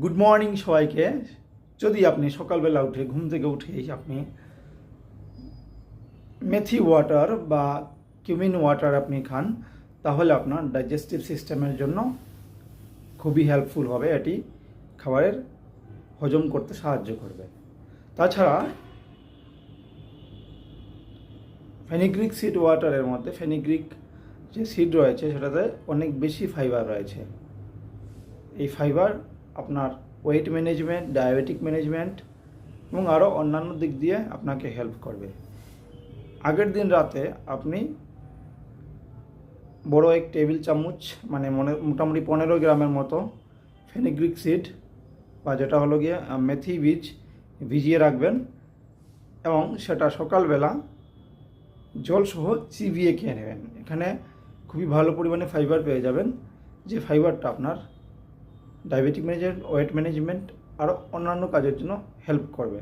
Good morning সবাইকে। যদি আপনি সকালবেলা উঠে ঘুম থেকে উঠেই আপনি মেথি ওয়াটার বা কিউমিন ওয়াটার আপনি খান, তাহলে আপনার ডাইজেস্টিভ সিস্টেমের জন্য খুবই হেল্পফুল হবে। এটি খাবারের হজম করতে সাহায্য করবে। তাছাড়া ফেনিগ্রিক সিড ওয়াটারের মধ্যে ফেনিগ্রিক যে সিড রয়েছে সেটাতে অনেক বেশি ফাইবার রয়েছে। এই ফাইবার আপনার ওয়েট ম্যানেজমেন্ট, ডায়াবেটিক ম্যানেজমেন্ট এবং আরও অন্যান্য দিক দিয়ে আপনাকে হেল্প করবে। আগের দিন রাতে আপনি বড় এক টেবিল চামচ মোটামুটি 15 গ্রামের মতো ফেনিগ্রিক সিড বা যেটা হলো গিয়ে মেথি বীজ ভিজিয়ে রাখবেন এবং সেটা সকালবেলা জলসহ চিবিয়ে খেয়ে নেবেন। এখানে খুবই ভালো পরিমাণে ফাইবার পেয়ে যাবেন, যে ফাইবারটা আপনার ডায়াবেটিক ম্যানেজমেন্ট, ওয়েট ম্যানেজমেন্ট আরও অন্যান্য কাজের জন্য হেল্প করবে।